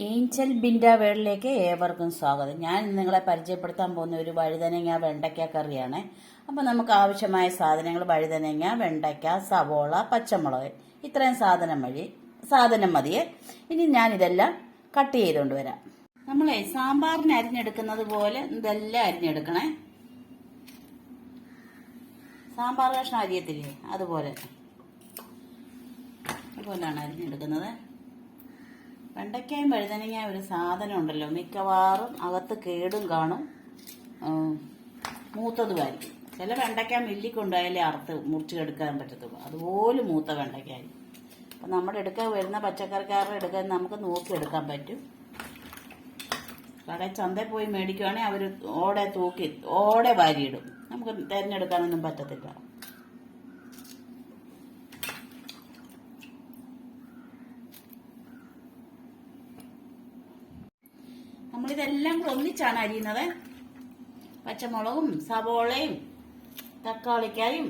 Angel Binda വേളിലേക്ക് ഏവർക്കും സ്വാഗതം. ഞാൻ നിങ്ങളെ പരിചയപ്പെടുത്താൻ പോകുന്ന ഒരു വഴുതനങ്ങ വെണ്ടയ്ക്ക കറിയാണ്. അപ്പം നമുക്ക് ആവശ്യമായ സാധനങ്ങൾ വഴുതനങ്ങ, വെണ്ടയ്ക്ക, സവോള, പച്ചമുളക്, ഇത്രയും സാധനം മതിയെ. ഇനി ഞാനിതെല്ലാം കട്ട് ചെയ്തുകൊണ്ട് വരാം. നമ്മളെ സാമ്പാറിന് അരിഞ്ഞെടുക്കുന്നത് പോലെ ഇതെല്ലാം അരിഞ്ഞെടുക്കണേ. സാമ്പാർ കഷ്ണം അരിയത്തില്ലേ, അതുപോലെയാണ് അരിഞ്ഞെടുക്കുന്നത്. വെണ്ടയ്ക്കയും വഴുതനങ്ങയും ഒരു സാധനം ഉണ്ടല്ലോ, മിക്കവാറും അകത്ത് കേടും കാണും, മൂത്തതുമായിരിക്കും. ചില വെണ്ടയ്ക്ക മില്ലിൽ കൊണ്ടുപോയാലേ അറുത്ത് മുറിച്ചെടുക്കാൻ പറ്റത്തുള്ളൂ, അതുപോലെ മൂത്ത വെണ്ടയ്ക്കായി. അപ്പം നമ്മുടെ എടുക്കാൻ വരുന്ന പച്ചക്കറിക്കാരുടെ എടുക്കാൻ നമുക്ക് നോക്കിയെടുക്കാൻ പറ്റും. കടയിൽ ചന്തയിൽ പോയി മേടിക്കുവാണെങ്കിൽ അവർ ഓടെ വാരിയിടും, നമുക്ക് തിരഞ്ഞെടുക്കാനൊന്നും പറ്റത്തില്ല. നമ്മളിതെല്ലാം കൂടെ ഒന്നിച്ചാണ് അരിയുന്നത്. പച്ചമുളകും സവോളയും തക്കാളിക്കായും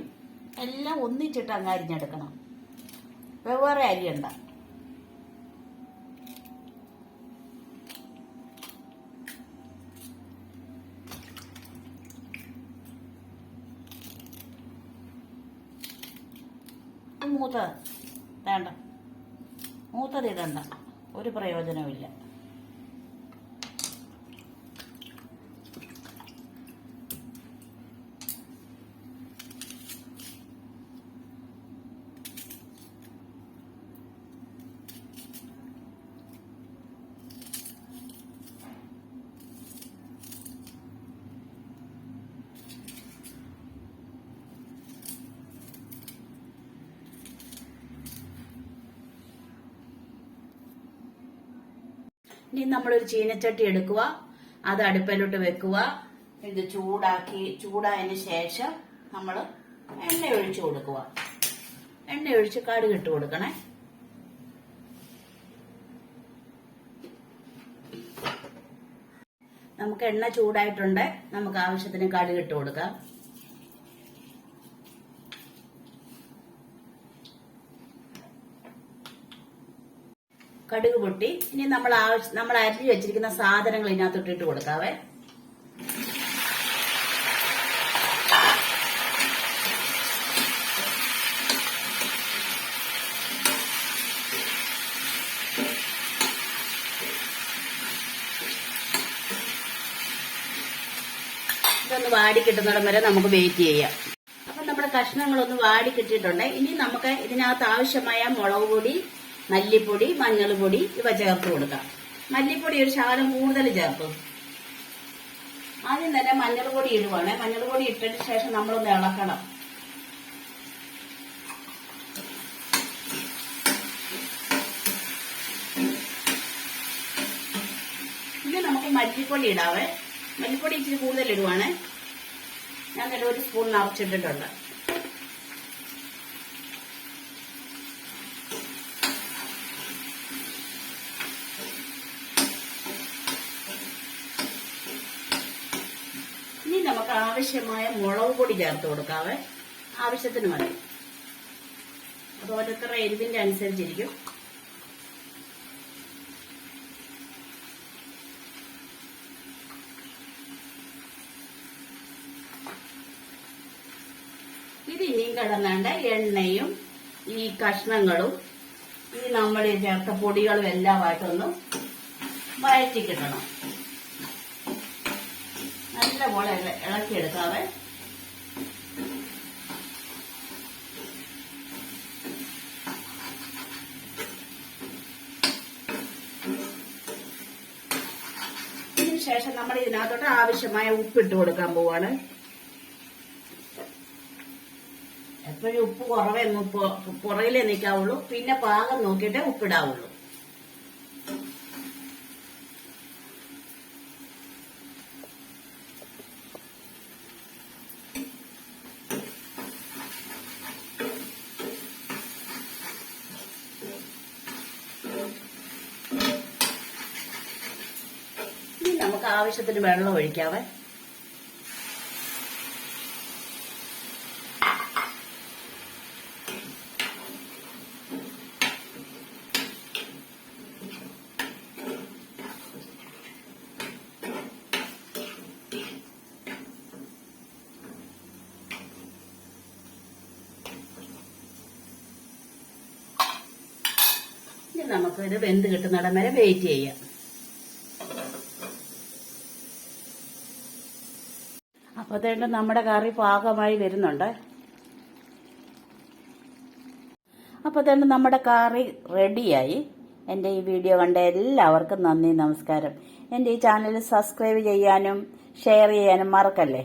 എല്ലാം ഒന്നിച്ചിട്ട് അങ്ങ് അരിഞ്ഞെടുക്കണം, വെവ്വേറെ അരിയണ്ട. മൂത്തത് ഇടണ്ട, ഒരു പ്രയോജനമില്ല. ഇനി നമ്മളൊരു ചീനച്ചട്ടി എടുക്കുക, അത് അടുപ്പിലോട്ട് വെക്കുക. ഇത് ചൂടായതിന് ശേഷം നമ്മൾ എണ്ണ ഒഴിച്ചു കൊടുക്കുക. എണ്ണ ഒഴിച്ച് കടുക് ഇട്ട് കൊടുക്കണേ. നമുക്ക് എണ്ണ ചൂടായിട്ടുണ്ട്, നമുക്ക് ആവശ്യത്തിന് കടുക് ഇട്ട് കൊടുക്കാം. കടുക് പൊട്ടി. ഇനി നമ്മൾ അരിഞ്ഞു വെച്ചിരിക്കുന്ന സാധനങ്ങൾ ഇതിനകത്തോട്ട് ഇട്ട് കൊടുക്കാവേ. ഇതൊന്ന് വാടി കിട്ടുന്നിടം വരെ നമുക്ക് വെയിറ്റ് ചെയ്യാം. അപ്പൊ നമ്മുടെ കഷ്ണങ്ങളൊന്ന് വാടി കിട്ടിയിട്ടുണ്ട്. ഇനി നമുക്ക് ഇതിനകത്ത് ആവശ്യമായ മുളക് പൊടി, മല്ലിപ്പൊടി, മഞ്ഞൾപ്പൊടി ഇവ ചേർത്ത് കൊടുക്കാം. മല്ലിപ്പൊടി ഒരു ശകലം കൂടുതൽ ചേർക്കും. ആദ്യം തന്നെ മഞ്ഞൾപ്പൊടി ഇടുവാണ്. മഞ്ഞൾപ്പൊടി ഇട്ടതിന് ശേഷം നമ്മളൊന്ന് ഇളക്കണം. ഇനി നമുക്ക് മല്ലിപ്പൊടി ഇടാവേ. മല്ലിപ്പൊടി ഇച്ചിരി കൂടുതൽ ഇടുവാണ്. ഞാൻ ഒരു സ്പൂൺ നിറച്ചിട്ടിട്ടുണ്ട്. നമുക്ക് ആവശ്യമായ മുളക് പൊടി ചേർത്ത് കൊടുക്കാവേ. ആവശ്യത്തിന് മതി, അത് ഓരോരുത്തരുടെ എരിവിന്റെ അനുസരിച്ചിരിക്കും. ഇത് ഇനിയും കിടന്നേണ്ട എണ്ണയും ഈ കഷ്ണങ്ങളും ഈ നമ്മൾ ചേർത്ത പൊടികളും എല്ലാമായിട്ടൊന്നും വഴറ്റി കിട്ടണം. നല്ലപോലെ ഇളക്കിയെടുക്കാവേ. ഇതിനുശേഷം നമ്മൾ ഇതിനകത്തോട്ട് ആവശ്യമായ ഉപ്പിട്ട് കൊടുക്കാൻ പോവാണ്. എപ്പോഴും ഉപ്പ് പുറകിലേ നിൽക്കാവുള്ളൂ, പിന്നെ പാകം നോക്കിയിട്ടേ ഉപ്പിടാവുള്ളൂ. നമുക്ക് ആവശ്യത്തിന് വെള്ളം ഒഴിക്കാവേ. നമുക്കിത് വെന്ത് കിട്ടുന്നിടം വരെ വെയിറ്റ് ചെയ്യാം. അപ്പോഴത്തേക്കും നമ്മുടെ കറി പാകമായി വരുന്നുണ്ട്. അപ്പോഴത്തേക്കും നമ്മുടെ കറി റെഡിയായി. എൻ്റെ ഈ വീഡിയോ കണ്ട എല്ലാവർക്കും നന്ദി, നമസ്കാരം. എൻ്റെ ഈ ചാനൽ സബ്സ്ക്രൈബ് ചെയ്യാനും ഷെയർ ചെയ്യാനും മറക്കല്ലേ.